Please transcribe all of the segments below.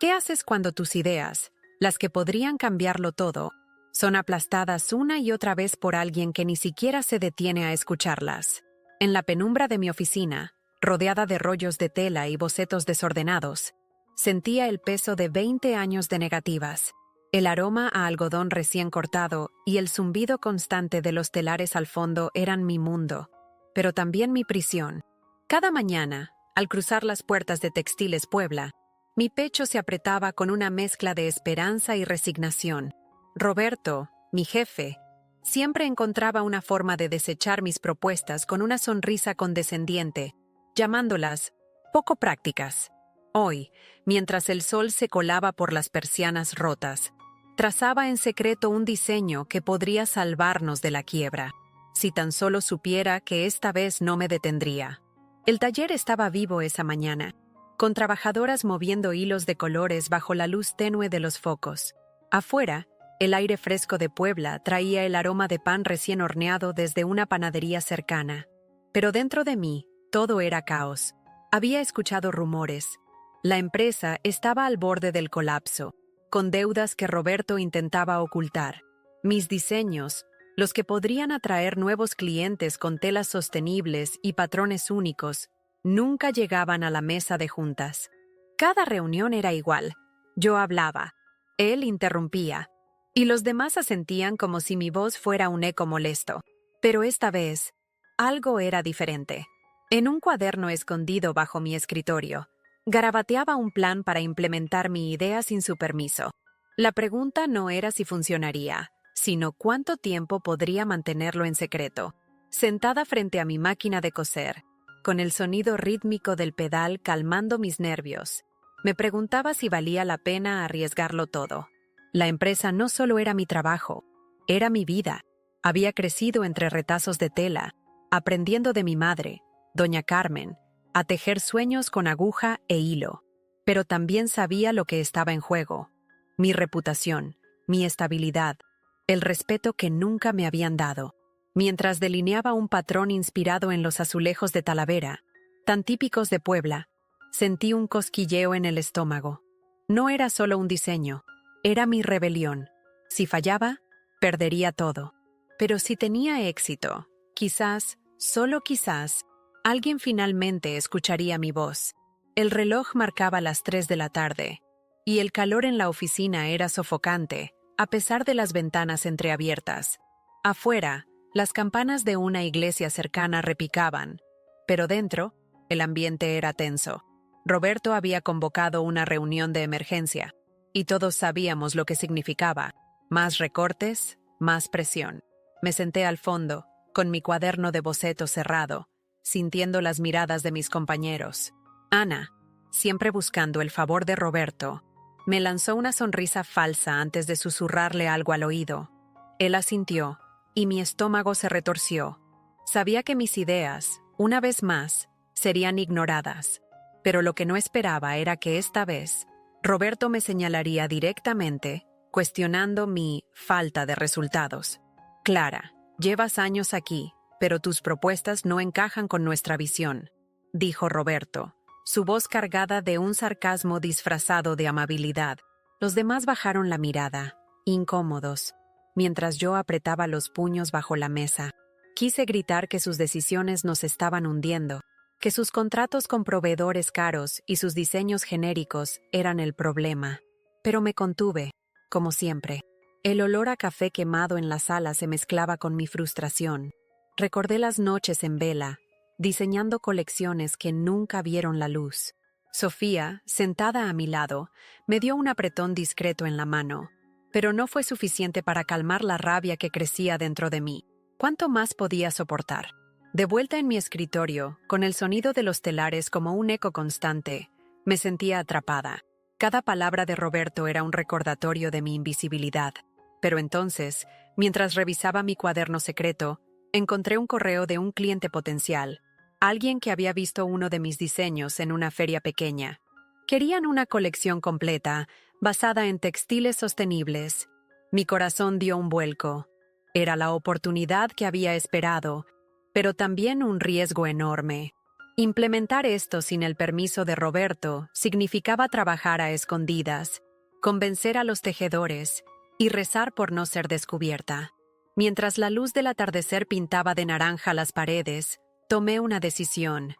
¿Qué haces cuando tus ideas, las que podrían cambiarlo todo, son aplastadas una y otra vez por alguien que ni siquiera se detiene a escucharlas? En la penumbra de mi oficina, rodeada de rollos de tela y bocetos desordenados, sentía el peso de 20 años de negativas, el aroma a algodón recién cortado y el zumbido constante de los telares al fondo eran mi mundo, pero también mi prisión. Cada mañana, al cruzar las puertas de Textiles Puebla, mi pecho se apretaba con una mezcla de esperanza y resignación. Roberto, mi jefe, siempre encontraba una forma de desechar mis propuestas con una sonrisa condescendiente, llamándolas poco prácticas. Hoy, mientras el sol se colaba por las persianas rotas, trazaba en secreto un diseño que podría salvarnos de la quiebra, si tan solo supiera que esta vez no me detendría. El taller estaba vivo esa mañana, con trabajadoras moviendo hilos de colores bajo la luz tenue de los focos. Afuera, el aire fresco de Puebla traía el aroma de pan recién horneado desde una panadería cercana. Pero dentro de mí, todo era caos. Había escuchado rumores. La empresa estaba al borde del colapso, con deudas que Roberto intentaba ocultar. Mis diseños, los que podrían atraer nuevos clientes con telas sostenibles y patrones únicos, nunca llegaban a la mesa de juntas. Cada reunión era igual. Yo hablaba, él interrumpía, y los demás asentían como si mi voz fuera un eco molesto. Pero esta vez, algo era diferente. En un cuaderno escondido bajo mi escritorio, garabateaba un plan para implementar mi idea sin su permiso. La pregunta no era si funcionaría, sino cuánto tiempo podría mantenerlo en secreto. Sentada frente a mi máquina de coser, con el sonido rítmico del pedal calmando mis nervios, me preguntaba si valía la pena arriesgarlo todo. La empresa no solo era mi trabajo, era mi vida. Había crecido entre retazos de tela, aprendiendo de mi madre, doña Carmen, a tejer sueños con aguja e hilo. Pero también sabía lo que estaba en juego: mi reputación, mi estabilidad, el respeto que nunca me habían dado. Mientras delineaba un patrón inspirado en los azulejos de Talavera, tan típicos de Puebla, sentí un cosquilleo en el estómago. No era solo un diseño, era mi rebelión. Si fallaba, perdería todo. Pero si tenía éxito, quizás, solo quizás, alguien finalmente escucharía mi voz. El reloj marcaba las 3 de la tarde, y el calor en la oficina era sofocante, a pesar de las ventanas entreabiertas. Afuera, las campanas de una iglesia cercana repicaban, pero dentro, el ambiente era tenso. Roberto había convocado una reunión de emergencia, y todos sabíamos lo que significaba: más recortes, más presión. Me senté al fondo, con mi cuaderno de bocetos cerrado, sintiendo las miradas de mis compañeros. Ana, siempre buscando el favor de Roberto, me lanzó una sonrisa falsa antes de susurrarle algo al oído. Él asintió, y mi estómago se retorció. Sabía que mis ideas, una vez más, serían ignoradas, pero lo que no esperaba era que esta vez Roberto me señalaría directamente, cuestionando mi falta de resultados. Clara, llevas años aquí, pero tus propuestas no encajan con nuestra visión, dijo Roberto, su voz cargada de un sarcasmo disfrazado de amabilidad. Los demás bajaron la mirada, incómodos, mientras yo apretaba los puños bajo la mesa. Quise gritar que sus decisiones nos estaban hundiendo, que sus contratos con proveedores caros y sus diseños genéricos eran el problema. Pero me contuve, como siempre. El olor a café quemado en la sala se mezclaba con mi frustración. Recordé las noches en vela, diseñando colecciones que nunca vieron la luz. Sofía, sentada a mi lado, me dio un apretón discreto en la mano, pero no fue suficiente para calmar la rabia que crecía dentro de mí. ¿Cuánto más podía soportar? De vuelta en mi escritorio, con el sonido de los telares como un eco constante, me sentía atrapada. Cada palabra de Roberto era un recordatorio de mi invisibilidad. Pero entonces, mientras revisaba mi cuaderno secreto, encontré un correo de un cliente potencial, alguien que había visto uno de mis diseños en una feria pequeña. Querían una colección completa, basada en textiles sostenibles. Mi corazón dio un vuelco. Era la oportunidad que había esperado, pero también un riesgo enorme. Implementar esto sin el permiso de Roberto significaba trabajar a escondidas, convencer a los tejedores y rezar por no ser descubierta. Mientras la luz del atardecer pintaba de naranja las paredes, tomé una decisión.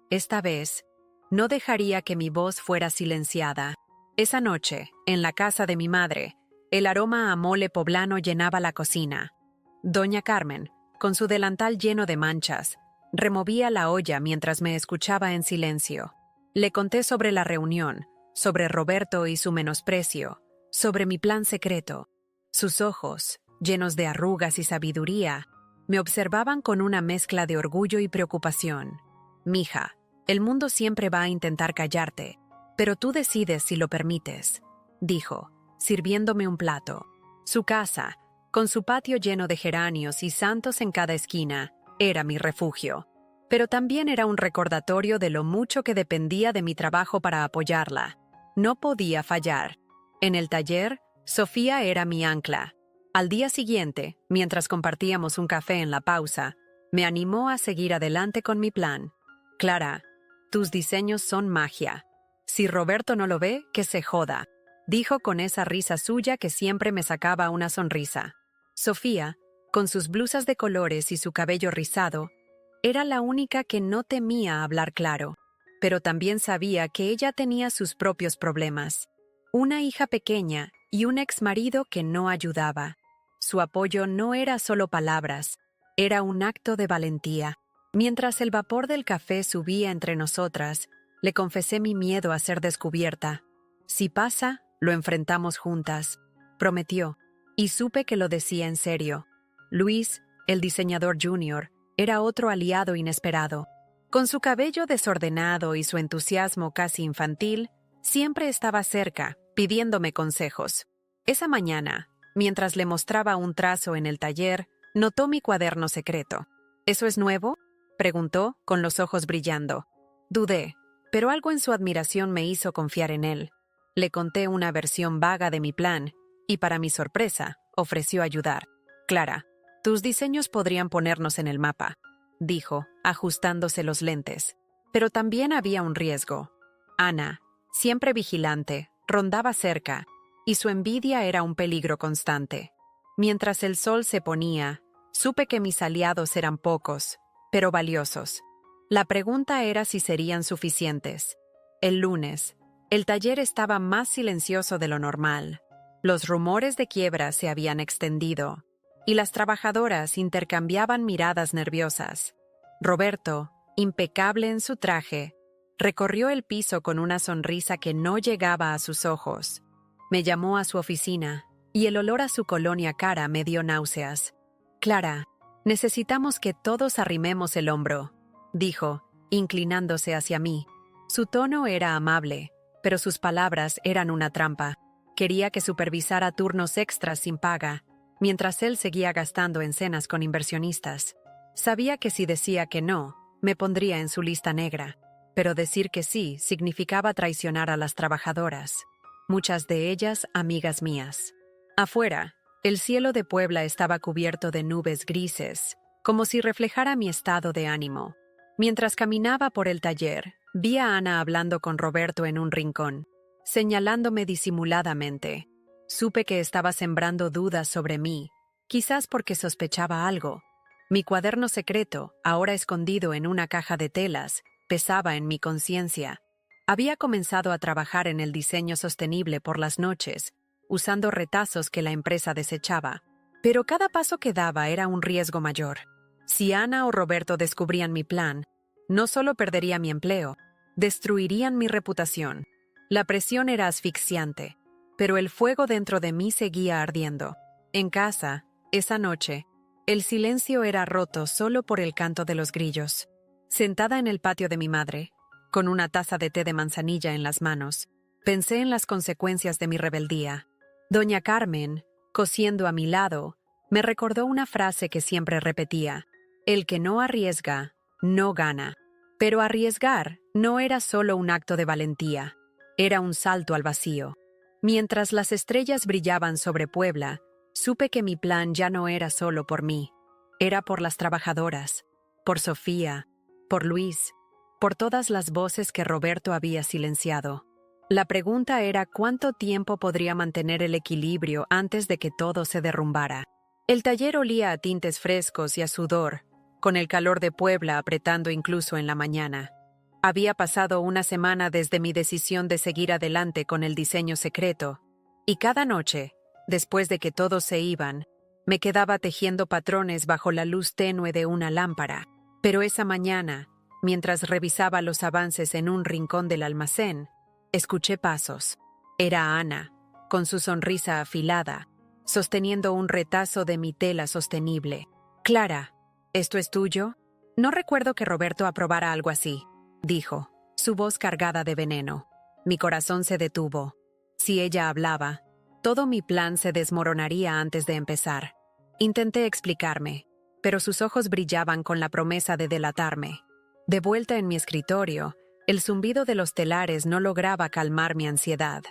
Esta vez, no dejaría que mi voz fuera silenciada. Esa noche, en la casa de mi madre, el aroma a mole poblano llenaba la cocina. Doña Carmen, con su delantal lleno de manchas, removía la olla mientras me escuchaba en silencio. Le conté sobre la reunión, sobre Roberto y su menosprecio, sobre mi plan secreto. Sus ojos, llenos de arrugas y sabiduría, me observaban con una mezcla de orgullo y preocupación. «Mija, el mundo siempre va a intentar callarte, pero tú decides si lo permites», dijo, sirviéndome un plato. Su casa, con su patio lleno de geranios y santos en cada esquina, era mi refugio. Pero también era un recordatorio de lo mucho que dependía de mi trabajo para apoyarla. No podía fallar. En el taller, Sofía era mi ancla. Al día siguiente, mientras compartíamos un café en la pausa, me animó a seguir adelante con mi plan. «Clara, tus diseños son magia. Si Roberto no lo ve, que se joda», dijo con esa risa suya que siempre me sacaba una sonrisa. Sofía, con sus blusas de colores y su cabello rizado, era la única que no temía hablar claro, pero también sabía que ella tenía sus propios problemas. Una hija pequeña y un exmarido que no ayudaba. Su apoyo no era solo palabras, era un acto de valentía. Mientras el vapor del café subía entre nosotras, le confesé mi miedo a ser descubierta. «Si pasa, lo enfrentamos juntas», prometió, y supe que lo decía en serio. Luis, el diseñador junior, era otro aliado inesperado. Con su cabello desordenado y su entusiasmo casi infantil, siempre estaba cerca, pidiéndome consejos. Esa mañana, mientras le mostraba un trazo en el taller, notó mi cuaderno secreto. «¿Eso es nuevo?», preguntó, con los ojos brillando. Dudé, pero algo en su admiración me hizo confiar en él. Le conté una versión vaga de mi plan, y para mi sorpresa, ofreció ayudar. «Clara, tus diseños podrían ponernos en el mapa», dijo, ajustándose los lentes. Pero también había un riesgo. Ana, siempre vigilante, rondaba cerca, y su envidia era un peligro constante. Mientras el sol se ponía, supe que mis aliados eran pocos, pero valiosos. La pregunta era si serían suficientes. El lunes, el taller estaba más silencioso de lo normal. Los rumores de quiebra se habían extendido, y las trabajadoras intercambiaban miradas nerviosas. Roberto, impecable en su traje, recorrió el piso con una sonrisa que no llegaba a sus ojos. Me llamó a su oficina, y el olor a su colonia cara me dio náuseas. «Clara, necesitamos que todos arrimemos el hombro», dijo, inclinándose hacia mí. Su tono era amable, pero sus palabras eran una trampa. Quería que supervisara turnos extras sin paga, mientras él seguía gastando en cenas con inversionistas. Sabía que si decía que no, me pondría en su lista negra, pero decir que sí significaba traicionar a las trabajadoras, muchas de ellas amigas mías. Afuera, el cielo de Puebla estaba cubierto de nubes grises, como si reflejara mi estado de ánimo. Mientras caminaba por el taller, vi a Ana hablando con Roberto en un rincón, señalándome disimuladamente. Supe que estaba sembrando dudas sobre mí, quizás porque sospechaba algo. Mi cuaderno secreto, ahora escondido en una caja de telas, pesaba en mi conciencia. Había comenzado a trabajar en el diseño sostenible por las noches, usando retazos que la empresa desechaba. Pero cada paso que daba era un riesgo mayor. Si Ana o Roberto descubrían mi plan, no solo perdería mi empleo, destruirían mi reputación. La presión era asfixiante, pero el fuego dentro de mí seguía ardiendo. En casa, esa noche, el silencio era roto solo por el canto de los grillos. Sentada en el patio de mi madre, con una taza de té de manzanilla en las manos, pensé en las consecuencias de mi rebeldía. Doña Carmen, cosiendo a mi lado, me recordó una frase que siempre repetía: «El que no arriesga, no gana». Pero arriesgar no era solo un acto de valentía, era un salto al vacío. Mientras las estrellas brillaban sobre Puebla, supe que mi plan ya no era solo por mí, era por las trabajadoras, por Sofía, por Luis, por todas las voces que Roberto había silenciado. La pregunta era cuánto tiempo podría mantener el equilibrio antes de que todo se derrumbara. El taller olía a tintes frescos y a sudor, con el calor de Puebla apretando incluso en la mañana. Había pasado una semana desde mi decisión de seguir adelante con el diseño secreto, y cada noche, después de que todos se iban, me quedaba tejiendo patrones bajo la luz tenue de una lámpara. Pero esa mañana, mientras revisaba los avances en un rincón del almacén, escuché pasos. Era Ana, con su sonrisa afilada, sosteniendo un retazo de mi tela sostenible. «Clara, ¿esto es tuyo?» «No recuerdo que Roberto aprobara algo así», dijo, su voz cargada de veneno. Mi corazón se detuvo. Si ella hablaba, todo mi plan se desmoronaría antes de empezar. Intenté explicarme, pero sus ojos brillaban con la promesa de delatarme. De vuelta en mi escritorio, el zumbido de los telares no lograba calmar mi ansiedad.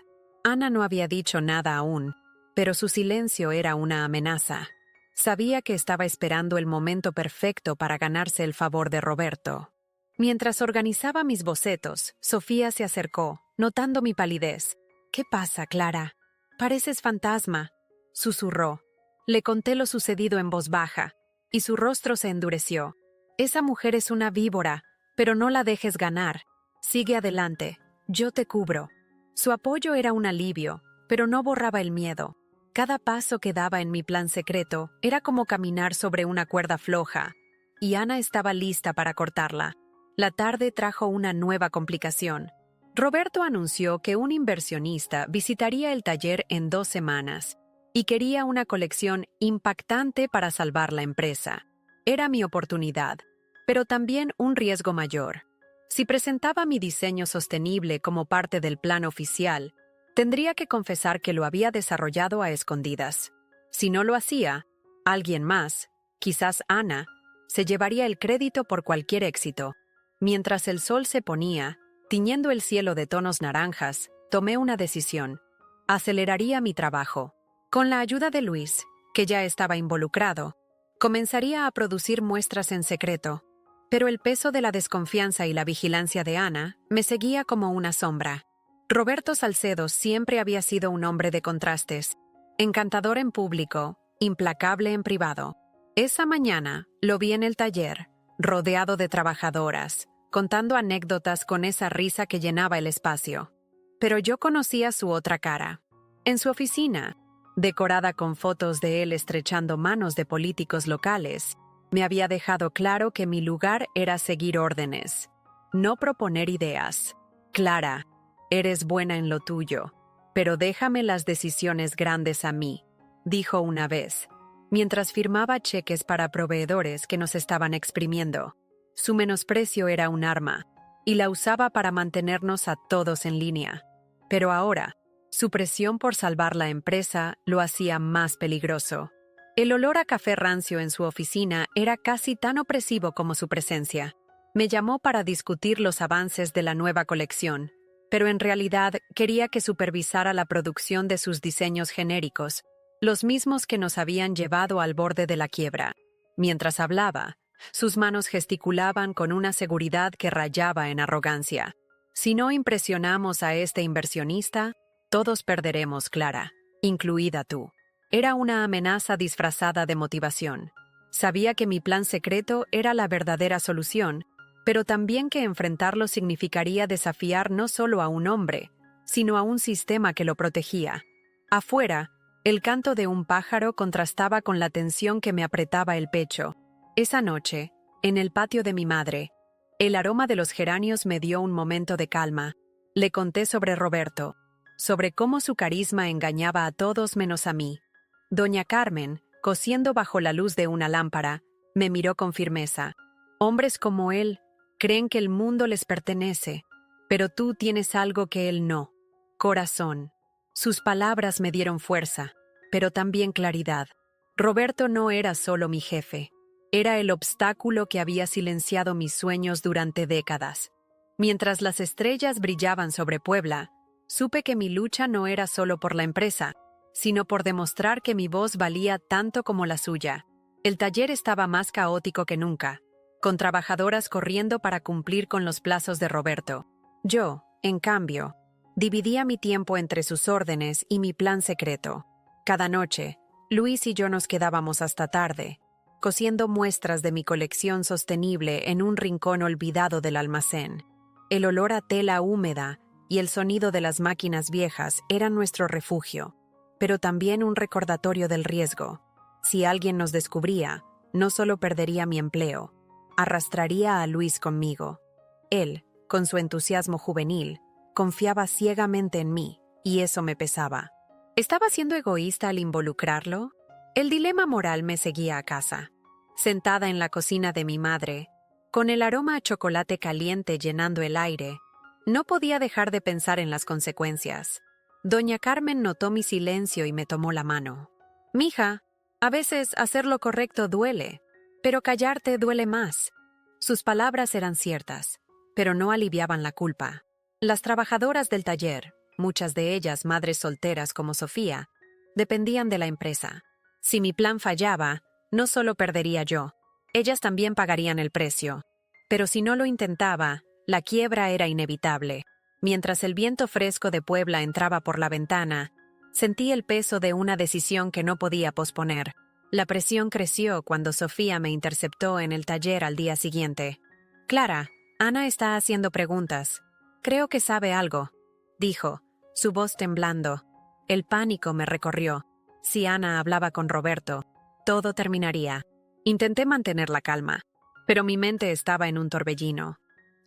Ana no había dicho nada aún, pero su silencio era una amenaza. Sabía que estaba esperando el momento perfecto para ganarse el favor de Roberto. Mientras organizaba mis bocetos, Sofía se acercó, notando mi palidez. «¿Qué pasa, Clara? Pareces fantasma», susurró. Le conté lo sucedido en voz baja, y su rostro se endureció. «Esa mujer es una víbora, pero no la dejes ganar. Sigue adelante, yo te cubro». Su apoyo era un alivio, pero no borraba el miedo. Cada paso que daba en mi plan secreto era como caminar sobre una cuerda floja, y Ana estaba lista para cortarla. La tarde trajo una nueva complicación. Roberto anunció que un inversionista visitaría el taller en 2 semanas y quería una colección impactante para salvar la empresa. Era mi oportunidad, pero también un riesgo mayor. Si presentaba mi diseño sostenible como parte del plan oficial, tendría que confesar que lo había desarrollado a escondidas. Si no lo hacía, alguien más, quizás Ana, se llevaría el crédito por cualquier éxito. Mientras el sol se ponía, tiñendo el cielo de tonos naranjas, tomé una decisión. Aceleraría mi trabajo. Con la ayuda de Luis, que ya estaba involucrado, comenzaría a producir muestras en secreto. Pero el peso de la desconfianza y la vigilancia de Ana me seguía como una sombra. Roberto Salcedo siempre había sido un hombre de contrastes, encantador en público, implacable en privado. Esa mañana lo vi en el taller, rodeado de trabajadoras, contando anécdotas con esa risa que llenaba el espacio. Pero yo conocía su otra cara. En su oficina, decorada con fotos de él estrechando manos de políticos locales, me había dejado claro que mi lugar era seguir órdenes, no proponer ideas. «Clara, eres buena en lo tuyo, pero déjame las decisiones grandes a mí», dijo una vez, mientras firmaba cheques para proveedores que nos estaban exprimiendo. Su menosprecio era un arma, y la usaba para mantenernos a todos en línea. Pero ahora, su presión por salvar la empresa lo hacía más peligroso. El olor a café rancio en su oficina era casi tan opresivo como su presencia. Me llamó para discutir los avances de la nueva colección, pero en realidad quería que supervisara la producción de sus diseños genéricos, los mismos que nos habían llevado al borde de la quiebra. Mientras hablaba, sus manos gesticulaban con una seguridad que rayaba en arrogancia. «Si no impresionamos a este inversionista, todos perderemos, Clara, incluida tú». Era una amenaza disfrazada de motivación. Sabía que mi plan secreto era la verdadera solución, pero también que enfrentarlo significaría desafiar no solo a un hombre, sino a un sistema que lo protegía. Afuera, el canto de un pájaro contrastaba con la tensión que me apretaba el pecho. Esa noche, en el patio de mi madre, el aroma de los geranios me dio un momento de calma. Le conté sobre Roberto, sobre cómo su carisma engañaba a todos menos a mí. Doña Carmen, cosiendo bajo la luz de una lámpara, me miró con firmeza. «Hombres como él creen que el mundo les pertenece, pero tú tienes algo que él no: corazón». Sus palabras me dieron fuerza, pero también claridad. Roberto no era solo mi jefe. Era el obstáculo que había silenciado mis sueños durante décadas. Mientras las estrellas brillaban sobre Puebla, supe que mi lucha no era solo por la empresa, sino por demostrar que mi voz valía tanto como la suya. El taller estaba más caótico que nunca, con trabajadoras corriendo para cumplir con los plazos de Roberto. Yo, en cambio, dividía mi tiempo entre sus órdenes y mi plan secreto. Cada noche, Luis y yo nos quedábamos hasta tarde, cosiendo muestras de mi colección sostenible en un rincón olvidado del almacén. El olor a tela húmeda y el sonido de las máquinas viejas eran nuestro refugio, pero también un recordatorio del riesgo. Si alguien nos descubría, no solo perdería mi empleo, arrastraría a Luis conmigo. Él, con su entusiasmo juvenil, confiaba ciegamente en mí, y eso me pesaba. ¿Estaba siendo egoísta al involucrarlo? El dilema moral me seguía a casa. Sentada en la cocina de mi madre, con el aroma a chocolate caliente llenando el aire, no podía dejar de pensar en las consecuencias. Doña Carmen notó mi silencio y me tomó la mano. «Mija, a veces hacer lo correcto duele, pero callarte duele más». Sus palabras eran ciertas, pero no aliviaban la culpa. Las trabajadoras del taller, muchas de ellas madres solteras como Sofía, dependían de la empresa. Si mi plan fallaba, no solo perdería yo, ellas también pagarían el precio. Pero si no lo intentaba, la quiebra era inevitable. Mientras el viento fresco de Puebla entraba por la ventana, sentí el peso de una decisión que no podía posponer. La presión creció cuando Sofía me interceptó en el taller al día siguiente. «Clara, Ana está haciendo preguntas. Creo que sabe algo», dijo, su voz temblando. El pánico me recorrió. Si Ana hablaba con Roberto, todo terminaría. Intenté mantener la calma, pero mi mente estaba en un torbellino.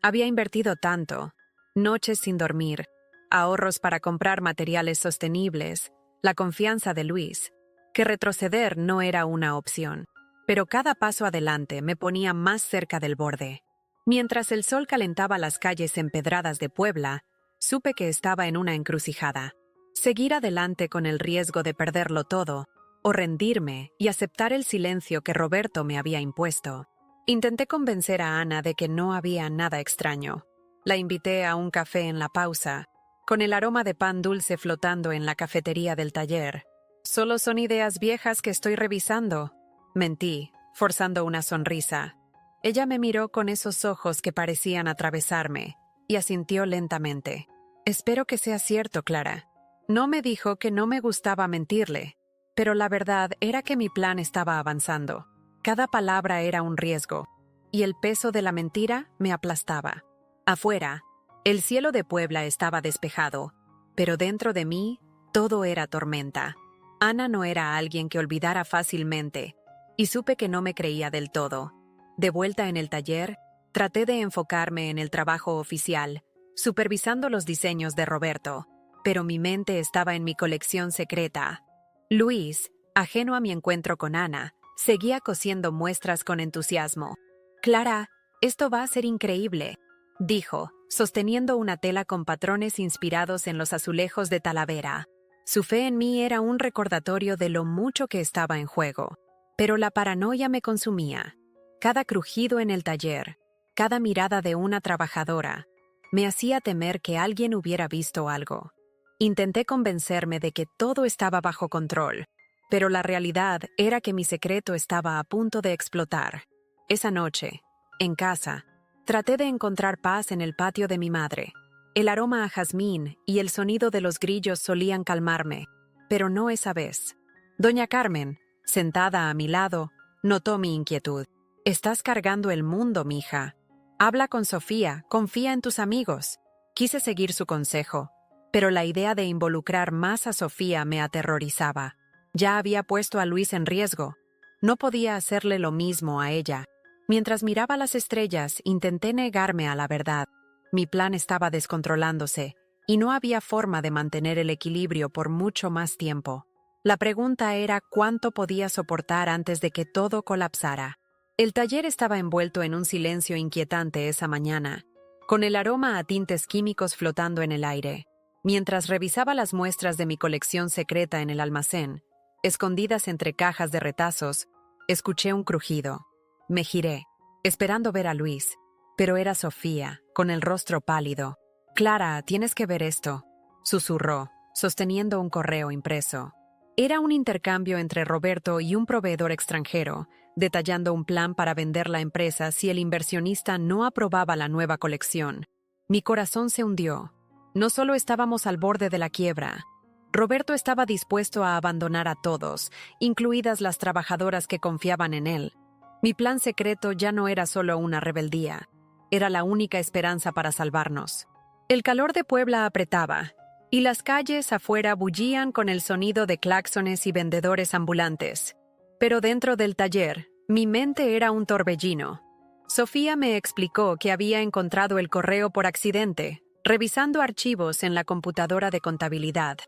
Había invertido tanto, noches sin dormir, ahorros para comprar materiales sostenibles, la confianza de Luis, que retroceder no era una opción. Pero cada paso adelante me ponía más cerca del borde. Mientras el sol calentaba las calles empedradas de Puebla, supe que estaba en una encrucijada. Seguir adelante con el riesgo de perderlo todo, o rendirme y aceptar el silencio que Roberto me había impuesto. Intenté convencer a Ana de que no había nada extraño. La invité a un café en la pausa, con el aroma de pan dulce flotando en la cafetería del taller. «Solo son ideas viejas que estoy revisando», mentí, forzando una sonrisa. Ella me miró con esos ojos que parecían atravesarme, y asintió lentamente. «Espero que sea cierto, Clara». No me dijo que no me gustaba mentirle, pero la verdad era que mi plan estaba avanzando. Cada palabra era un riesgo, y el peso de la mentira me aplastaba. Afuera, el cielo de Puebla estaba despejado, pero dentro de mí, todo era tormenta. Ana no era alguien que olvidara fácilmente, y supe que no me creía del todo. De vuelta en el taller, traté de enfocarme en el trabajo oficial, supervisando los diseños de Roberto, pero mi mente estaba en mi colección secreta. Luis, ajeno a mi encuentro con Ana, seguía cosiendo muestras con entusiasmo. «Clara, esto va a ser increíble», dijo, sosteniendo una tela con patrones inspirados en los azulejos de Talavera. Su fe en mí era un recordatorio de lo mucho que estaba en juego. Pero la paranoia me consumía. Cada crujido en el taller, cada mirada de una trabajadora, me hacía temer que alguien hubiera visto algo. Intenté convencerme de que todo estaba bajo control, pero la realidad era que mi secreto estaba a punto de explotar. Esa noche, en casa, traté de encontrar paz en el patio de mi madre. El aroma a jazmín y el sonido de los grillos solían calmarme, pero no esa vez. Doña Carmen, sentada a mi lado, notó mi inquietud. «Estás cargando el mundo, mija. Habla con Sofía, confía en tus amigos». Quise seguir su consejo, pero la idea de involucrar más a Sofía me aterrorizaba. Ya había puesto a Luis en riesgo. No podía hacerle lo mismo a ella. Mientras miraba las estrellas, intenté negarme a la verdad. Mi plan estaba descontrolándose, y no había forma de mantener el equilibrio por mucho más tiempo. La pregunta era cuánto podía soportar antes de que todo colapsara. El taller estaba envuelto en un silencio inquietante esa mañana, con el aroma a tintes químicos flotando en el aire. Mientras revisaba las muestras de mi colección secreta en el almacén, escondidas entre cajas de retazos, escuché un crujido. Me giré, esperando ver a Luis, pero era Sofía, con el rostro pálido. «Clara, tienes que ver esto», susurró, sosteniendo un correo impreso. Era un intercambio entre Roberto y un proveedor extranjero, detallando un plan para vender la empresa si el inversionista no aprobaba la nueva colección. Mi corazón se hundió. No solo estábamos al borde de la quiebra. Roberto estaba dispuesto a abandonar a todos, incluidas las trabajadoras que confiaban en él. Mi plan secreto ya no era solo una rebeldía. Era la única esperanza para salvarnos. El calor de Puebla apretaba, y las calles afuera bullían con el sonido de claxones y vendedores ambulantes. Pero dentro del taller, mi mente era un torbellino. Sofía me explicó que había encontrado el correo por accidente, revisando archivos en la computadora de contabilidad.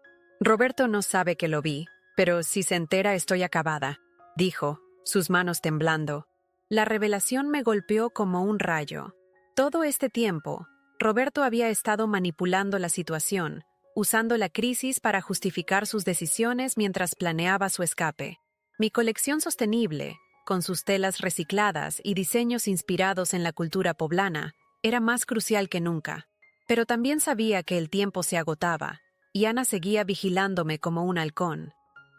Roberto no sabe que lo vi, pero si se entera estoy acabada, dijo, sus manos temblando. La revelación me golpeó como un rayo. Todo este tiempo, Roberto había estado manipulando la situación, usando la crisis para justificar sus decisiones mientras planeaba su escape. Mi colección sostenible, con sus telas recicladas y diseños inspirados en la cultura poblana, era más crucial que nunca. Pero también sabía que el tiempo se agotaba, y Ana seguía vigilándome como un halcón.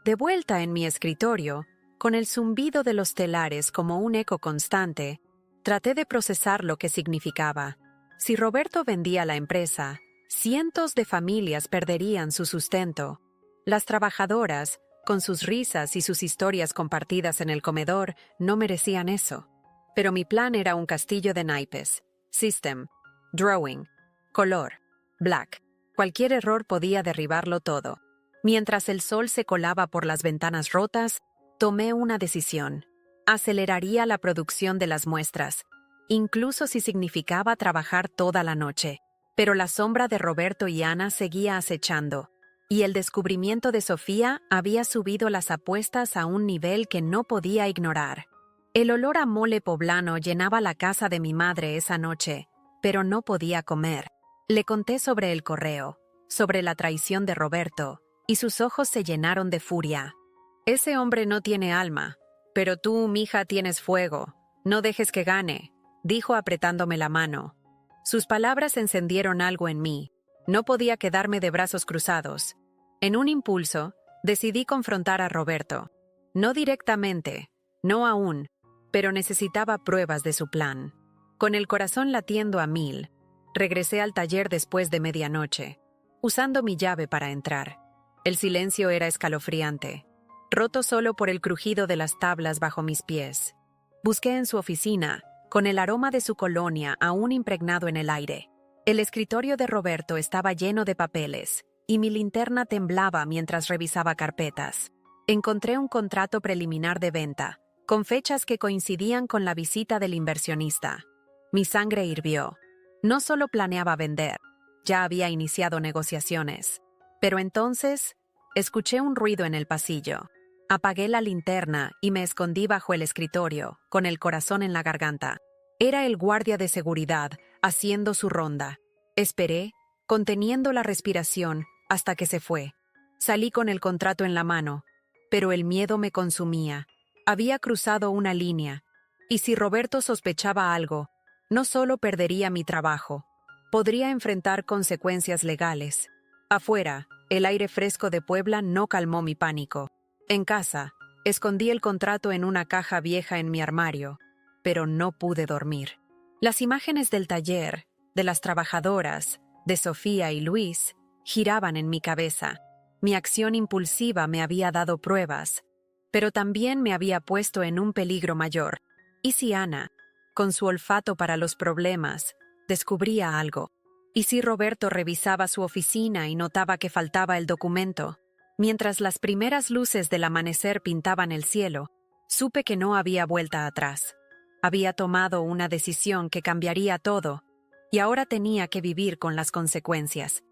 De vuelta en mi escritorio, con el zumbido de los telares como un eco constante, traté de procesar lo que significaba. Si Roberto vendía la empresa, cientos de familias perderían su sustento. Las trabajadoras, con sus risas y sus historias compartidas en el comedor, no merecían eso. Pero mi plan era un castillo de naipes. System, drawing, color, black. Cualquier error podía derribarlo todo. Mientras el sol se colaba por las ventanas rotas, tomé una decisión. Aceleraría la producción de las muestras, incluso si significaba trabajar toda la noche. Pero la sombra de Roberto y Ana seguía acechando, y el descubrimiento de Sofía había subido las apuestas a un nivel que no podía ignorar. El olor a mole poblano llenaba la casa de mi madre esa noche, pero no podía comer. Le conté sobre el correo, sobre la traición de Roberto, y sus ojos se llenaron de furia. Ese hombre no tiene alma, pero tú, mija, tienes fuego. No dejes que gane, dijo apretándome la mano. Sus palabras encendieron algo en mí. No podía quedarme de brazos cruzados. En un impulso, decidí confrontar a Roberto. No directamente, no aún, pero necesitaba pruebas de su plan. Con el corazón latiendo a 1000, regresé al taller después de medianoche, usando mi llave para entrar. El silencio era escalofriante, roto solo por el crujido de las tablas bajo mis pies. Busqué en su oficina, con el aroma de su colonia aún impregnado en el aire. El escritorio de Roberto estaba lleno de papeles, y mi linterna temblaba mientras revisaba carpetas. Encontré un contrato preliminar de venta, con fechas que coincidían con la visita del inversionista. Mi sangre hirvió. No solo planeaba vender, ya había iniciado negociaciones. Pero entonces, escuché un ruido en el pasillo. Apagué la linterna y me escondí bajo el escritorio, con el corazón en la garganta. Era el guardia de seguridad, haciendo su ronda. Esperé, conteniendo la respiración, hasta que se fue. Salí con el contrato en la mano, pero el miedo me consumía. Había cruzado una línea, y si Roberto sospechaba algo, no solo perdería mi trabajo, podría enfrentar consecuencias legales. Afuera, el aire fresco de Puebla no calmó mi pánico. En casa, escondí el contrato en una caja vieja en mi armario, pero no pude dormir. Las imágenes del taller, de las trabajadoras, de Sofía y Luis, giraban en mi cabeza. Mi acción impulsiva me había dado pruebas, pero también me había puesto en un peligro mayor. ¿Y si Ana, con su olfato para los problemas, descubría algo? ¿Y si Roberto revisaba su oficina y notaba que faltaba el documento? Mientras las primeras luces del amanecer pintaban el cielo, supe que no había vuelta atrás. Había tomado una decisión que cambiaría todo, y ahora tenía que vivir con las consecuencias.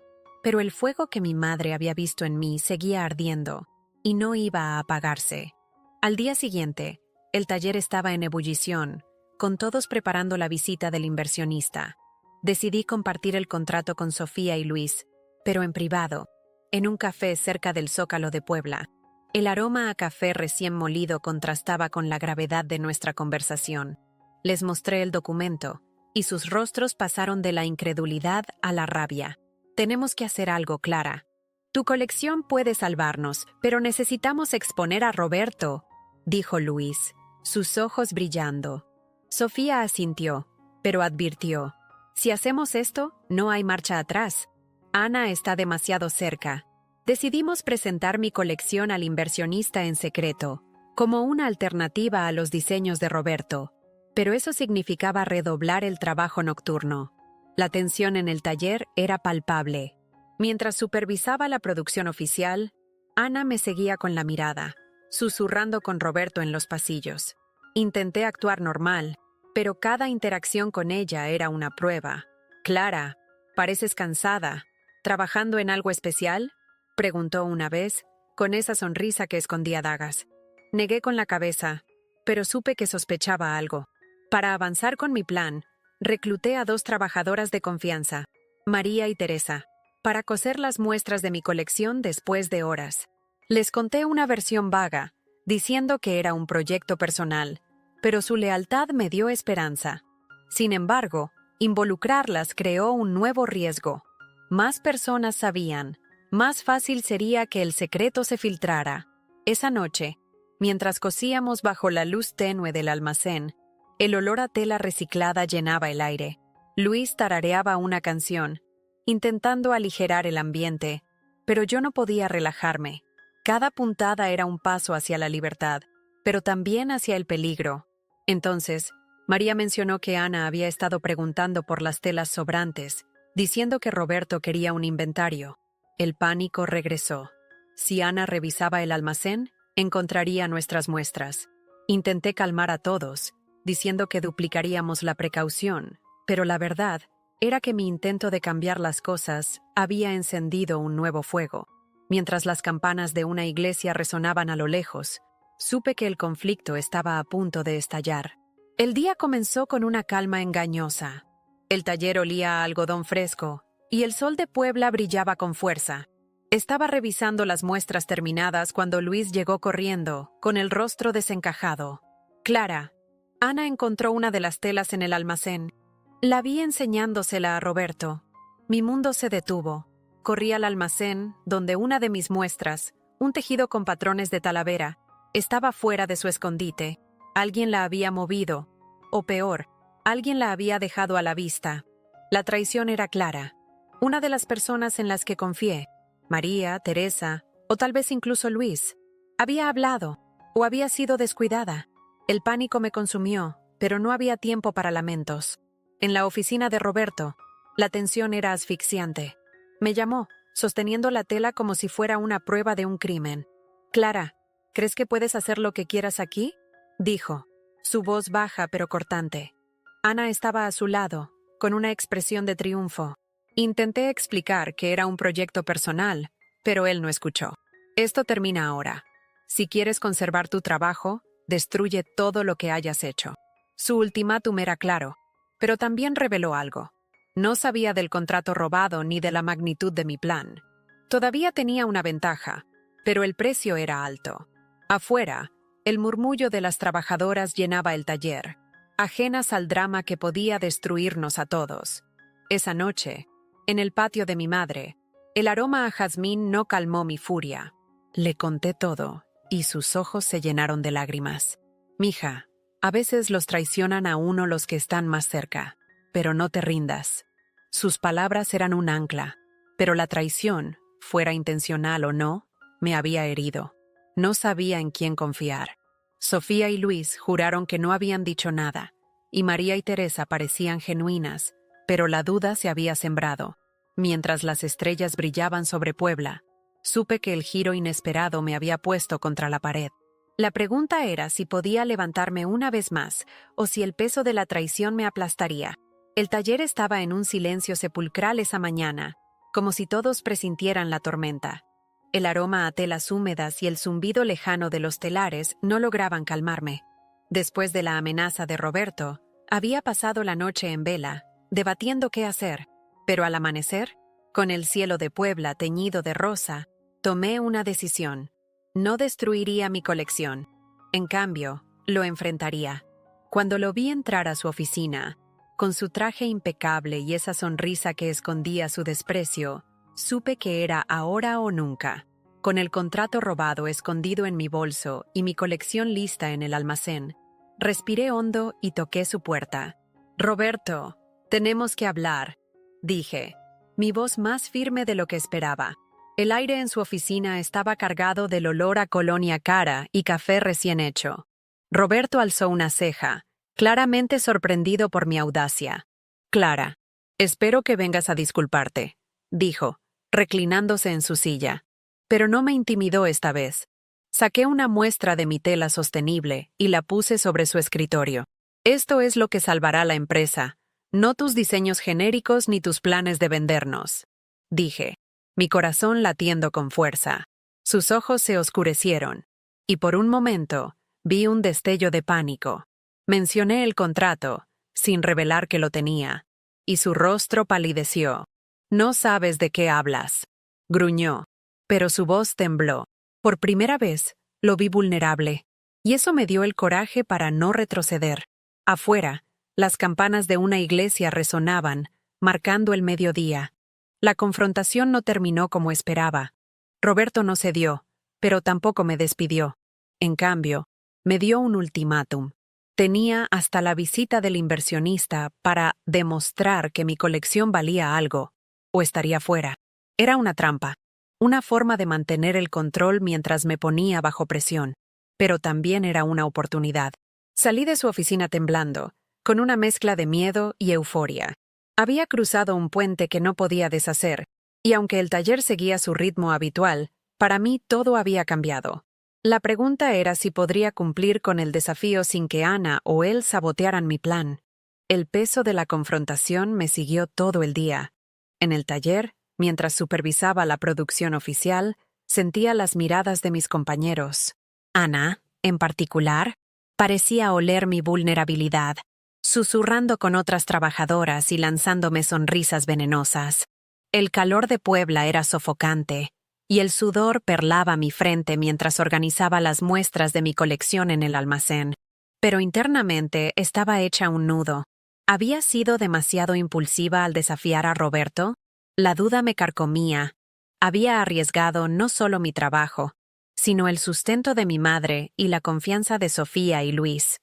Pero el fuego que mi madre había visto en mí seguía ardiendo, y no iba a apagarse. Al día siguiente, el taller estaba en ebullición, con todos preparando la visita del inversionista. Decidí compartir el contrato con Sofía y Luis, pero en privado, en un café cerca del Zócalo de Puebla. El aroma a café recién molido contrastaba con la gravedad de nuestra conversación. Les mostré el documento, y sus rostros pasaron de la incredulidad a la rabia. «Tenemos que hacer algo, Clara», Tu colección puede salvarnos, pero necesitamos exponer a Roberto, dijo Luis, sus ojos brillando. Sofía asintió, pero advirtió: si hacemos esto, no hay marcha atrás. Ana está demasiado cerca. Decidimos presentar mi colección al inversionista en secreto, como una alternativa a los diseños de Roberto, pero eso significaba redoblar el trabajo nocturno. La tensión en el taller era palpable. Mientras supervisaba la producción oficial, Ana me seguía con la mirada, susurrando con Roberto en los pasillos. Intenté actuar normal, pero cada interacción con ella era una prueba. «Clara, pareces cansada. ¿Trabajando en algo especial?», preguntó una vez, con esa sonrisa que escondía dagas. Negué con la cabeza, pero supe que sospechaba algo. Para avanzar con mi plan, recluté a 2 trabajadoras de confianza, María y Teresa, para coser las muestras de mi colección después de horas. Les conté una versión vaga, diciendo que era un proyecto personal, pero su lealtad me dio esperanza. Sin embargo, involucrarlas creó un nuevo riesgo. Más personas sabían, más fácil sería que el secreto se filtrara. Esa noche, mientras cosíamos bajo la luz tenue del almacén, el olor a tela reciclada llenaba el aire. Luis tarareaba una canción, intentando aligerar el ambiente, pero yo no podía relajarme. Cada puntada era un paso hacia la libertad, pero también hacia el peligro. Entonces, María mencionó que Ana había estado preguntando por las telas sobrantes, diciendo que Roberto quería un inventario. El pánico regresó. Si Ana revisaba el almacén, encontraría nuestras muestras. Intenté calmar a todos, diciendo que duplicaríamos la precaución, pero la verdad era que mi intento de cambiar las cosas había encendido un nuevo fuego. Mientras las campanas de una iglesia resonaban a lo lejos, supe que el conflicto estaba a punto de estallar. El día comenzó con una calma engañosa. El taller olía a algodón fresco, y el sol de Puebla brillaba con fuerza. Estaba revisando las muestras terminadas cuando Luis llegó corriendo, con el rostro desencajado. «Clara, Ana encontró una de las telas en el almacén. La vi enseñándosela a Roberto. Mi mundo se detuvo. Corrí al almacén, donde una de mis muestras, un tejido con patrones de talavera, estaba fuera de su escondite. Alguien la había movido, o peor, alguien la había dejado a la vista. La traición era clara. Una de las personas en las que confié, María, Teresa, o tal vez incluso Luis, había hablado, o había sido descuidada. El pánico me consumió, pero no había tiempo para lamentos. En la oficina de Roberto, la tensión era asfixiante. Me llamó, sosteniendo la tela como si fuera una prueba de un crimen. «Clara, ¿crees que puedes hacer lo que quieras aquí?», dijo, su voz baja pero cortante. Ana estaba a su lado, con una expresión de triunfo. Intenté explicar que era un proyecto personal, pero él no escuchó. «Esto termina ahora. Si quieres conservar tu trabajo, destruye todo lo que hayas hecho». Su ultimátum era claro, pero también reveló algo. No sabía del contrato robado ni de la magnitud de mi plan. Todavía tenía una ventaja, pero el precio era alto. Afuera, el murmullo de las trabajadoras llenaba el taller, ajenas al drama que podía destruirnos a todos. Esa noche, en el patio de mi madre, el aroma a jazmín no calmó mi furia. Le conté todo, y sus ojos se llenaron de lágrimas. «Mija, a veces los traicionan a uno los que están más cerca, pero no te rindas». Sus palabras eran un ancla, pero la traición, fuera intencional o no, me había herido. No sabía en quién confiar. Sofía y Luis juraron que no habían dicho nada, y María y Teresa parecían genuinas, pero la duda se había sembrado. Mientras las estrellas brillaban sobre Puebla, supe que el giro inesperado me había puesto contra la pared. La pregunta era si podía levantarme una vez más, o si el peso de la traición me aplastaría. El taller estaba en un silencio sepulcral esa mañana, como si todos presintieran la tormenta. El aroma a telas húmedas y el zumbido lejano de los telares no lograban calmarme. Después de la amenaza de Roberto, había pasado la noche en vela, debatiendo qué hacer, pero al amanecer, con el cielo de Puebla teñido de rosa, tomé una decisión. No destruiría mi colección. En cambio, lo enfrentaría. Cuando lo vi entrar a su oficina, con su traje impecable y esa sonrisa que escondía su desprecio, Supe que era ahora o nunca. Con el contrato robado escondido en mi bolso y mi colección lista en el almacén, respiré hondo y toqué su puerta. «Roberto, tenemos que hablar», dije, mi voz más firme de lo que esperaba. El aire en su oficina estaba cargado del olor a colonia cara y café recién hecho. Roberto alzó una ceja, claramente sorprendido por mi audacia. «Clara, espero que vengas a disculparte», dijo, reclinándose en su silla. Pero no me intimidó esta vez. Saqué una muestra de mi tela sostenible y la puse sobre su escritorio. «Esto es lo que salvará la empresa, no tus diseños genéricos ni tus planes de vendernos», dije, mi corazón latiendo con fuerza. Sus ojos se oscurecieron, y por un momento vi un destello de pánico. Mencioné el contrato, sin revelar que lo tenía, y su rostro palideció. «No sabes de qué hablas», gruñó, pero su voz tembló. Por primera vez, lo vi vulnerable, y eso me dio el coraje para no retroceder. Afuera, las campanas de una iglesia resonaban, marcando el mediodía. La confrontación no terminó como esperaba. Roberto no cedió, pero tampoco me despidió. En cambio, me dio un ultimátum. Tenía hasta la visita del inversionista para demostrar que mi colección valía algo, o estaría fuera. Era una trampa, una forma de mantener el control mientras me ponía bajo presión, pero también era una oportunidad. Salí de su oficina temblando, con una mezcla de miedo y euforia. Había cruzado un puente que no podía deshacer, y aunque el taller seguía su ritmo habitual, para mí todo había cambiado. La pregunta era si podría cumplir con el desafío sin que Ana o él sabotearan mi plan. El peso de la confrontación me siguió todo el día. En el taller, mientras supervisaba la producción oficial, sentía las miradas de mis compañeros. Ana, en particular, parecía oler mi vulnerabilidad, susurrando con otras trabajadoras y lanzándome sonrisas venenosas. El calor de Puebla era sofocante, y el sudor perlaba mi frente mientras organizaba las muestras de mi colección en el almacén. Pero internamente estaba hecha un nudo. ¿Había sido demasiado impulsiva al desafiar a Roberto? La duda me carcomía. Había arriesgado no solo mi trabajo, sino el sustento de mi madre y la confianza de Sofía y Luis.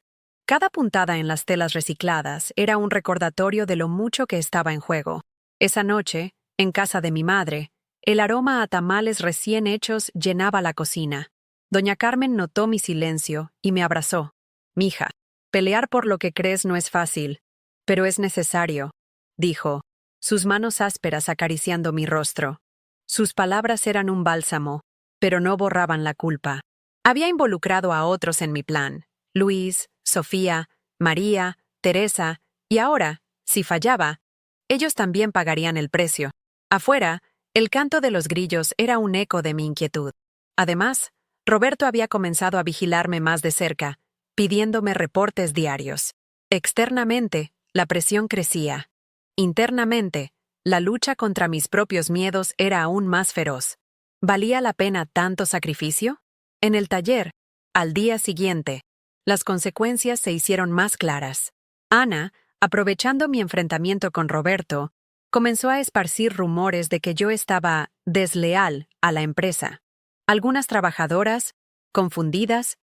Cada puntada en las telas recicladas era un recordatorio de lo mucho que estaba en juego. Esa noche, en casa de mi madre, el aroma a tamales recién hechos llenaba la cocina. Doña Carmen notó mi silencio y me abrazó. «Mija, pelear por lo que crees no es fácil, pero es necesario», dijo, sus manos ásperas acariciando mi rostro. Sus palabras eran un bálsamo, pero no borraban la culpa. Había involucrado a otros en mi plan: Luis, Sofía, María, Teresa, y ahora, si fallaba, ellos también pagarían el precio. Afuera, el canto de los grillos era un eco de mi inquietud. Además, Roberto había comenzado a vigilarme más de cerca, pidiéndome reportes diarios. Externamente, la presión crecía. Internamente, la lucha contra mis propios miedos era aún más feroz. ¿Valía la pena tanto sacrificio? En el taller, al día siguiente, las consecuencias se hicieron más claras. Ana, aprovechando mi enfrentamiento con Roberto, comenzó a esparcir rumores de que yo estaba desleal a la empresa. Algunas trabajadoras, confundidas,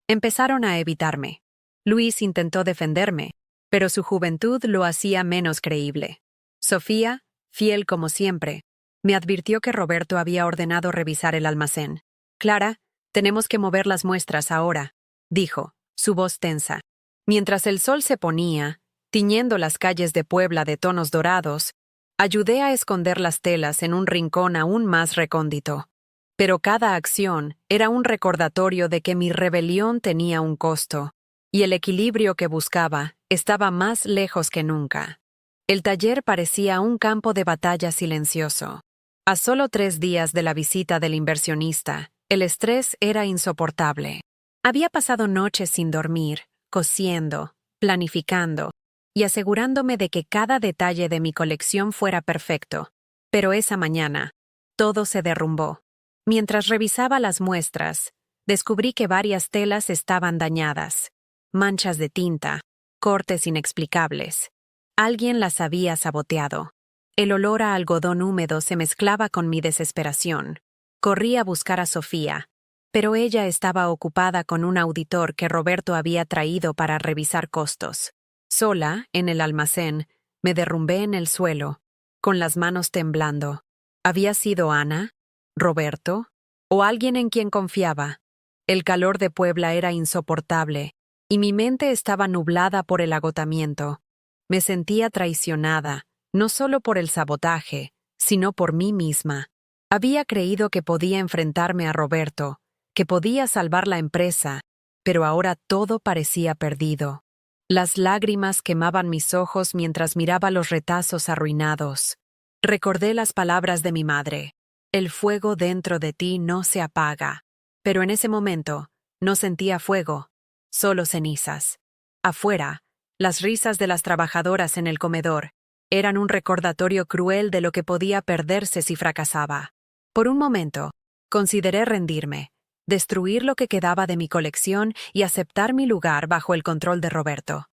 empezaron a evitarme. Luis intentó defenderme, pero su juventud lo hacía menos creíble. Sofía, fiel como siempre, me advirtió que Roberto había ordenado revisar el almacén. «Clara, tenemos que mover las muestras ahora», dijo, su voz tensa. Mientras el sol se ponía, tiñendo las calles de Puebla de tonos dorados, ayudé a esconder las telas en un rincón aún más recóndito. Pero cada acción era un recordatorio de que mi rebelión tenía un costo, y el equilibrio que buscaba estaba más lejos que nunca. El taller parecía un campo de batalla silencioso. A solo 3 días de la visita del inversionista, el estrés era insoportable. Había pasado noches sin dormir, cosiendo, planificando y asegurándome de que cada detalle de mi colección fuera perfecto. Pero esa mañana, todo se derrumbó. Mientras revisaba las muestras, descubrí que varias telas estaban dañadas. Manchas de tinta, cortes inexplicables. Alguien las había saboteado. El olor a algodón húmedo se mezclaba con mi desesperación. Corrí a buscar a Sofía, pero ella estaba ocupada con un auditor que Roberto había traído para revisar costos. Sola, en el almacén, me derrumbé en el suelo, con las manos temblando. ¿Había sido Ana? ¿Roberto? ¿O alguien en quien confiaba? El calor de Puebla era insoportable, y mi mente estaba nublada por el agotamiento. Me sentía traicionada, no solo por el sabotaje, sino por mí misma. Había creído que podía enfrentarme a Roberto, que podía salvar la empresa, pero ahora todo parecía perdido. Las lágrimas quemaban mis ojos mientras miraba los retazos arruinados. Recordé las palabras de mi madre: el fuego dentro de ti no se apaga. Pero en ese momento, no sentía fuego, solo cenizas. Afuera, las risas de las trabajadoras en el comedor eran un recordatorio cruel de lo que podía perderse si fracasaba. Por un momento, consideré rendirme, destruir lo que quedaba de mi colección y aceptar mi lugar bajo el control de Roberto.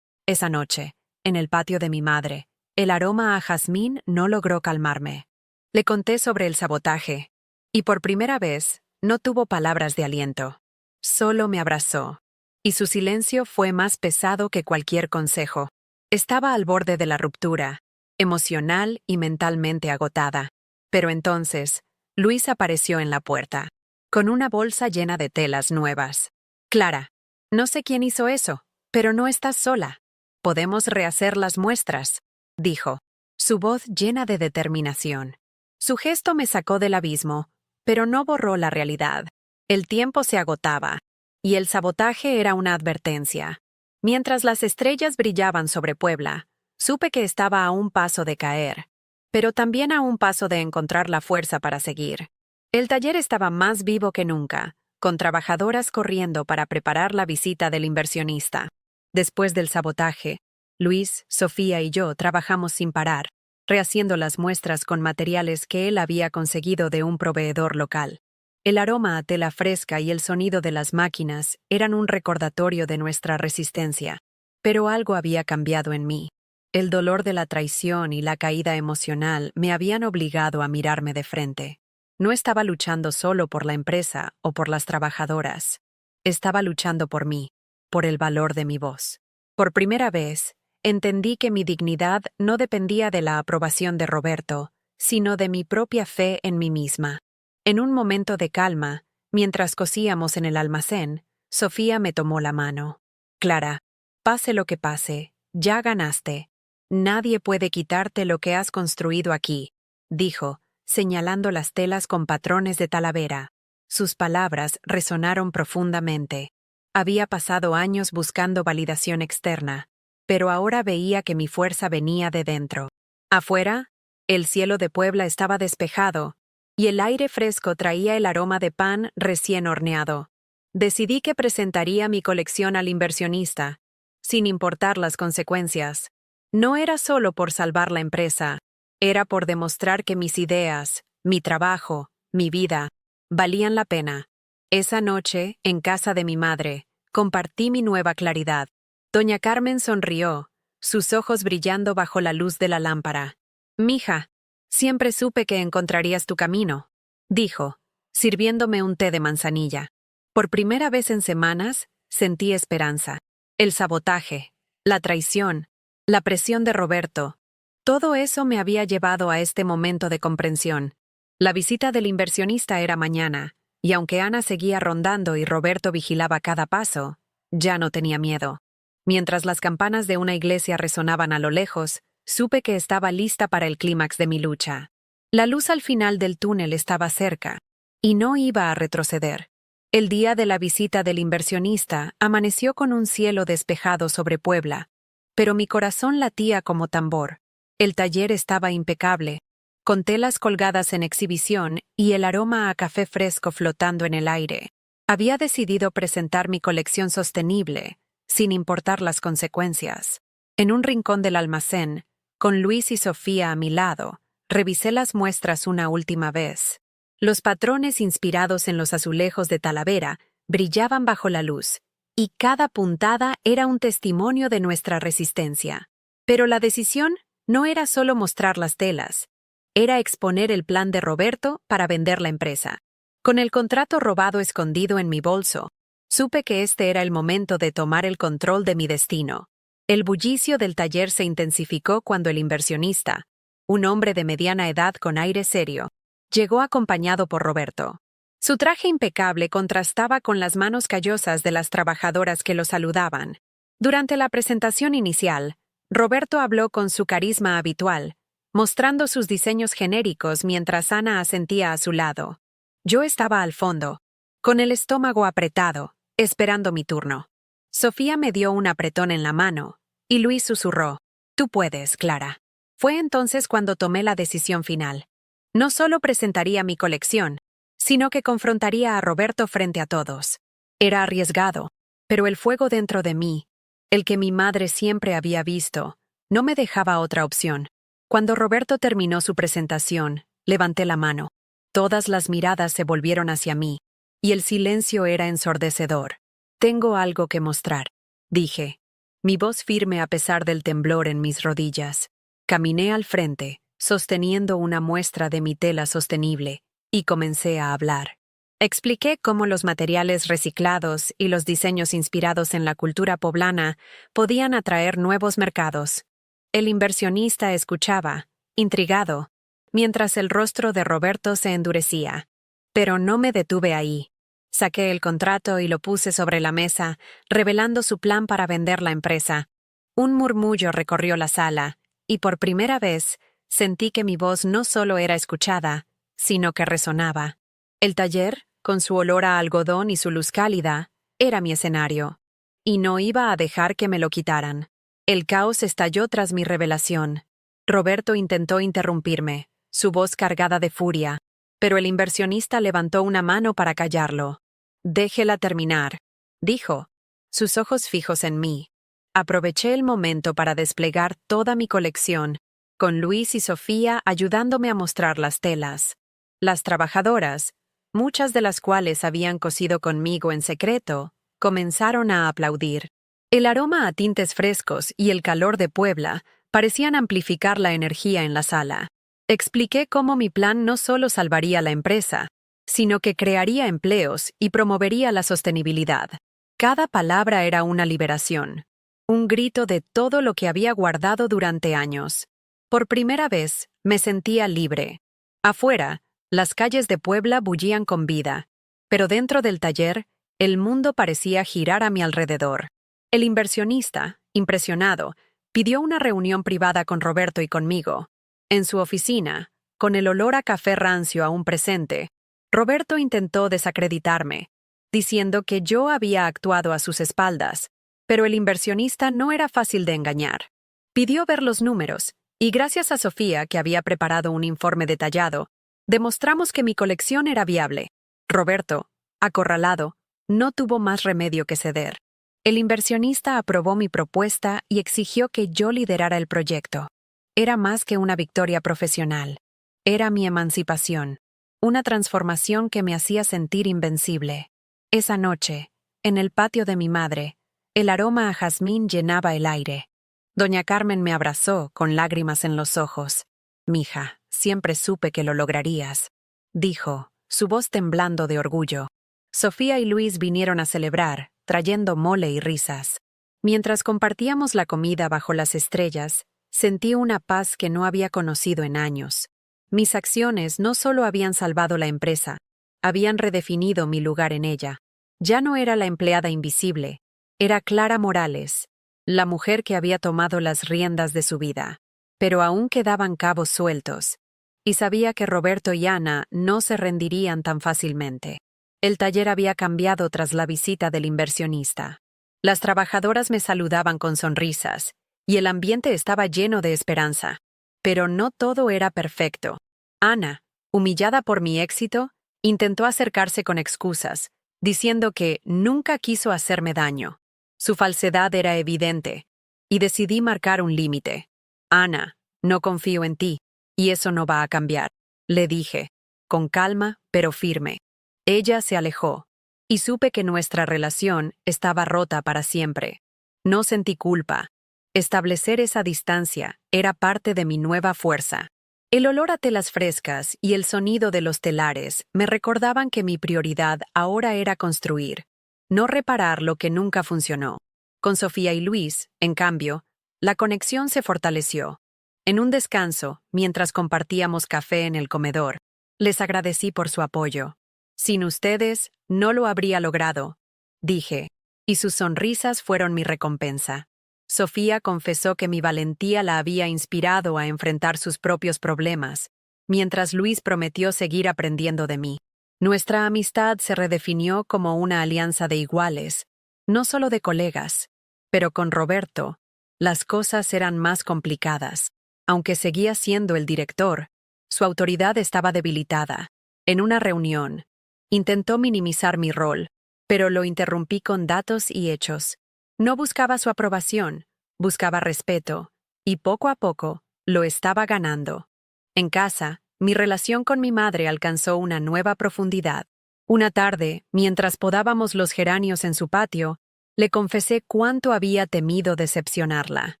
Esa noche, en el patio de mi madre, el aroma a jazmín no logró calmarme. Le conté sobre el sabotaje, y por primera vez no tuvo palabras de aliento. Solo me abrazó, y su silencio fue más pesado que cualquier consejo. Estaba al borde de la ruptura, emocional y mentalmente agotada. Pero entonces, Luis apareció en la puerta, con una bolsa llena de telas nuevas. Clara, no sé quién hizo eso, pero no estás sola. Podemos rehacer las muestras, dijo, su voz llena de determinación. Su gesto me sacó del abismo, pero no borró la realidad. El tiempo se agotaba, y el sabotaje era una advertencia. Mientras las estrellas brillaban sobre Puebla, supe que estaba a un paso de caer, pero también a un paso de encontrar la fuerza para seguir. El taller estaba más vivo que nunca, con trabajadoras corriendo para preparar la visita del inversionista. Después del sabotaje, Luis, Sofía y yo trabajamos sin parar, rehaciendo las muestras con materiales que él había conseguido de un proveedor local. El aroma a tela fresca y el sonido de las máquinas eran un recordatorio de nuestra resistencia, pero algo había cambiado en mí. El dolor de la traición y la caída emocional me habían obligado a mirarme de frente. No estaba luchando solo por la empresa o por las trabajadoras. Estaba luchando por mí, por el valor de mi voz. Por primera vez, entendí que mi dignidad no dependía de la aprobación de Roberto, sino de mi propia fe en mí misma. En un momento de calma, mientras cosíamos en el almacén, Sofía me tomó la mano. Clara, pase lo que pase, ya ganaste. Nadie puede quitarte lo que has construido aquí, dijo, señalando las telas con patrones de Talavera. Sus palabras resonaron profundamente. Había pasado años buscando validación externa, pero ahora veía que mi fuerza venía de dentro. Afuera, el cielo de Puebla estaba despejado, y el aire fresco traía el aroma de pan recién horneado. Decidí que presentaría mi colección al inversionista, sin importar las consecuencias. No era solo por salvar la empresa, era por demostrar que mis ideas, mi trabajo, mi vida, valían la pena. Esa noche, en casa de mi madre, compartí mi nueva claridad. Doña Carmen sonrió, sus ojos brillando bajo la luz de la lámpara. «Mija, siempre supe que encontrarías tu camino», dijo, sirviéndome un té de manzanilla. Por primera vez en semanas, sentí esperanza. El sabotaje, la traición, la presión de Roberto, todo eso me había llevado a este momento de comprensión. La visita del inversionista era mañana, y aunque Ana seguía rondando y Roberto vigilaba cada paso, ya no tenía miedo. Mientras las campanas de una iglesia resonaban a lo lejos, supe que estaba lista para el clímax de mi lucha. La luz al final del túnel estaba cerca, y no iba a retroceder. El día de la visita del inversionista amaneció con un cielo despejado sobre Puebla, pero mi corazón latía como tambor. El taller estaba impecable, con telas colgadas en exhibición y el aroma a café fresco flotando en el aire. Había decidido presentar mi colección sostenible, sin importar las consecuencias. En un rincón del almacén, con Luis y Sofía a mi lado, revisé las muestras una última vez. Los patrones inspirados en los azulejos de Talavera brillaban bajo la luz, y cada puntada era un testimonio de nuestra resistencia. Pero la decisión no era solo mostrar las telas, era exponer el plan de Roberto para vender la empresa. Con el contrato robado escondido en mi bolso, supe que este era el momento de tomar el control de mi destino. El bullicio del taller se intensificó cuando el inversionista, un hombre de mediana edad con aire serio, llegó acompañado por Roberto. Su traje impecable contrastaba con las manos callosas de las trabajadoras que lo saludaban. Durante la presentación inicial, Roberto habló con su carisma habitual, mostrando sus diseños genéricos mientras Ana asentía a su lado. Yo estaba al fondo, con el estómago apretado, esperando mi turno. Sofía me dio un apretón en la mano, y Luis susurró: «Tú puedes, Clara». Fue entonces cuando tomé la decisión final. No solo presentaría mi colección, sino que confrontaría a Roberto frente a todos. Era arriesgado, pero el fuego dentro de mí, el que mi madre siempre había visto, no me dejaba otra opción. Cuando Roberto terminó su presentación, levanté la mano. Todas las miradas se volvieron hacia mí, y el silencio era ensordecedor. «Tengo algo que mostrar», dije, mi voz firme a pesar del temblor en mis rodillas. Caminé al frente, sosteniendo una muestra de mi tela sostenible, y comencé a hablar. Expliqué cómo los materiales reciclados y los diseños inspirados en la cultura poblana podían atraer nuevos mercados. El inversionista escuchaba, intrigado, mientras el rostro de Roberto se endurecía. Pero no me detuve ahí. Saqué el contrato y lo puse sobre la mesa, revelando su plan para vender la empresa. Un murmullo recorrió la sala, y por primera vez sentí que mi voz no solo era escuchada, sino que resonaba. El taller, con su olor a algodón y su luz cálida, era mi escenario. Y no iba a dejar que me lo quitaran. El caos estalló tras mi revelación. Roberto intentó interrumpirme, su voz cargada de furia, pero el inversionista levantó una mano para callarlo. «Déjela terminar», dijo, sus ojos fijos en mí. Aproveché el momento para desplegar toda mi colección, con Luis y Sofía ayudándome a mostrar las telas. Las trabajadoras, muchas de las cuales habían cosido conmigo en secreto, comenzaron a aplaudir. El aroma a tintes frescos y el calor de Puebla parecían amplificar la energía en la sala. Expliqué cómo mi plan no solo salvaría la empresa, sino que crearía empleos y promovería la sostenibilidad. Cada palabra era una liberación, un grito de todo lo que había guardado durante años. Por primera vez, me sentía libre. Afuera, las calles de Puebla bullían con vida, pero dentro del taller, el mundo parecía girar a mi alrededor. El inversionista, impresionado, pidió una reunión privada con Roberto y conmigo. En su oficina, con el olor a café rancio aún presente, Roberto intentó desacreditarme, diciendo que yo había actuado a sus espaldas, pero el inversionista no era fácil de engañar. Pidió ver los números, y gracias a Sofía, que había preparado un informe detallado, demostramos que mi colección era viable. Roberto, acorralado, no tuvo más remedio que ceder. El inversionista aprobó mi propuesta y exigió que yo liderara el proyecto. Era más que una victoria profesional. Era mi emancipación, una transformación que me hacía sentir invencible. Esa noche, en el patio de mi madre, el aroma a jazmín llenaba el aire. Doña Carmen me abrazó con lágrimas en los ojos. «Mija, siempre supe que lo lograrías», dijo, su voz temblando de orgullo. Sofía y Luis vinieron a celebrar, trayendo mole y risas. Mientras compartíamos la comida bajo las estrellas, sentí una paz que no había conocido en años. Mis acciones no solo habían salvado la empresa, habían redefinido mi lugar en ella. Ya no era la empleada invisible, era Clara Morales, la mujer que había tomado las riendas de su vida. Pero aún quedaban cabos sueltos, y sabía que Roberto y Ana no se rendirían tan fácilmente. El taller había cambiado tras la visita del inversionista. Las trabajadoras me saludaban con sonrisas, y el ambiente estaba lleno de esperanza. Pero no todo era perfecto. Ana, humillada por mi éxito, intentó acercarse con excusas, diciendo que nunca quiso hacerme daño. Su falsedad era evidente, y decidí marcar un límite. «Ana, no confío en ti, y eso no va a cambiar», le dije, con calma pero firme. Ella se alejó, y supe que nuestra relación estaba rota para siempre. No sentí culpa, Establecer esa distancia era parte de mi nueva fuerza. El olor a telas frescas y el sonido de los telares me recordaban que mi prioridad ahora era construir, no reparar lo que nunca funcionó. Con Sofía y Luis, en cambio, la conexión se fortaleció. En un descanso, mientras compartíamos café en el comedor, les agradecí por su apoyo. Sin ustedes, no lo habría logrado, dije, y sus sonrisas fueron mi recompensa. Sofía confesó que mi valentía la había inspirado a enfrentar sus propios problemas, mientras Luis prometió seguir aprendiendo de mí. Nuestra amistad se redefinió como una alianza de iguales, no solo de colegas, pero con Roberto, las cosas eran más complicadas. Aunque seguía siendo el director, su autoridad estaba debilitada. En una reunión, intentó minimizar mi rol, pero lo interrumpí con datos y hechos. No buscaba su aprobación, buscaba respeto, y poco a poco lo estaba ganando. En casa, mi relación con mi madre alcanzó una nueva profundidad. Una tarde, mientras podábamos los geranios en su patio, le confesé cuánto había temido decepcionarla.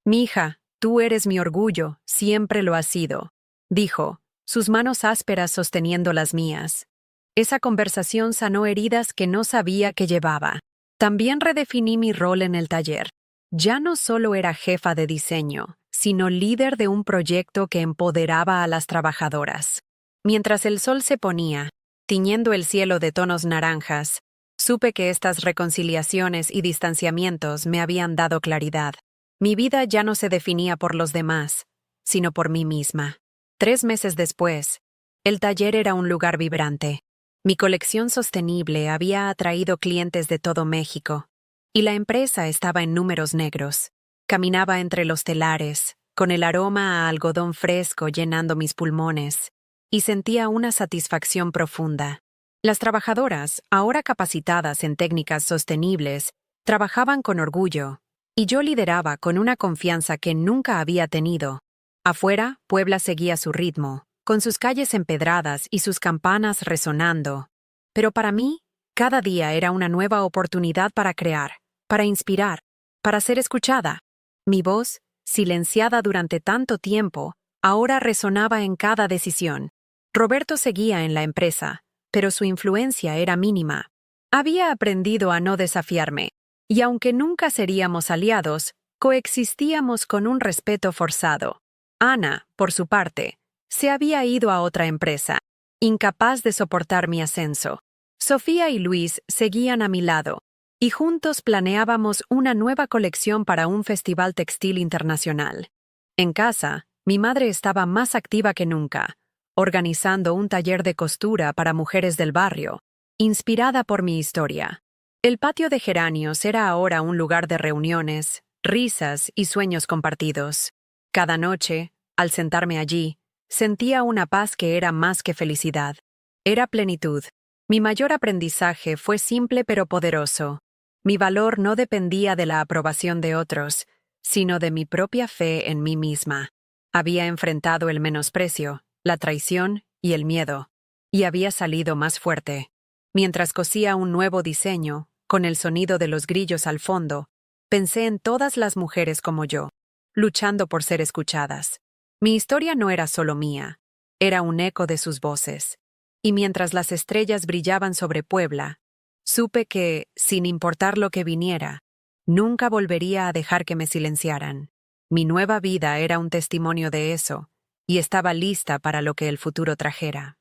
«Mija, tú eres mi orgullo, siempre lo has sido», dijo, sus manos ásperas sosteniendo las mías. Esa conversación sanó heridas que no sabía que llevaba. También redefiní mi rol en el taller. Ya no solo era jefa de diseño, sino líder de un proyecto que empoderaba a las trabajadoras. Mientras el sol se ponía, tiñendo el cielo de tonos naranjas, supe que estas reconciliaciones y distanciamientos me habían dado claridad. Mi vida ya no se definía por los demás, sino por mí misma. 3 meses después, el taller era un lugar vibrante. Mi colección sostenible había atraído clientes de todo México, y la empresa estaba en números negros. Caminaba entre los telares, con el aroma a algodón fresco llenando mis pulmones, y sentía una satisfacción profunda. Las trabajadoras, ahora capacitadas en técnicas sostenibles, trabajaban con orgullo, y yo lideraba con una confianza que nunca había tenido. Afuera, Puebla seguía su ritmo, con sus calles empedradas y sus campanas resonando. Pero para mí, cada día era una nueva oportunidad para crear, para inspirar, para ser escuchada. Mi voz, silenciada durante tanto tiempo, ahora resonaba en cada decisión. Roberto seguía en la empresa, pero su influencia era mínima. Había aprendido a no desafiarme, y aunque nunca seríamos aliados, coexistíamos con un respeto forzado. Ana, por su parte, se había ido a otra empresa, incapaz de soportar mi ascenso. Sofía y Luis seguían a mi lado, y juntos planeábamos una nueva colección para un festival textil internacional. En casa, mi madre estaba más activa que nunca, organizando un taller de costura para mujeres del barrio, inspirada por mi historia. El patio de geranios era ahora un lugar de reuniones, risas y sueños compartidos. Cada noche, al sentarme allí, sentía una paz que era más que felicidad. Era plenitud. Mi mayor aprendizaje fue simple pero poderoso. Mi valor no dependía de la aprobación de otros, sino de mi propia fe en mí misma. Había enfrentado el menosprecio, la traición y el miedo, y había salido más fuerte. Mientras cosía un nuevo diseño, con el sonido de los grillos al fondo, pensé en todas las mujeres como yo, luchando por ser escuchadas. Mi historia no era solo mía, era un eco de sus voces. Y mientras las estrellas brillaban sobre Puebla, supe que, sin importar lo que viniera, nunca volvería a dejar que me silenciaran. Mi nueva vida era un testimonio de eso, y estaba lista para lo que el futuro trajera.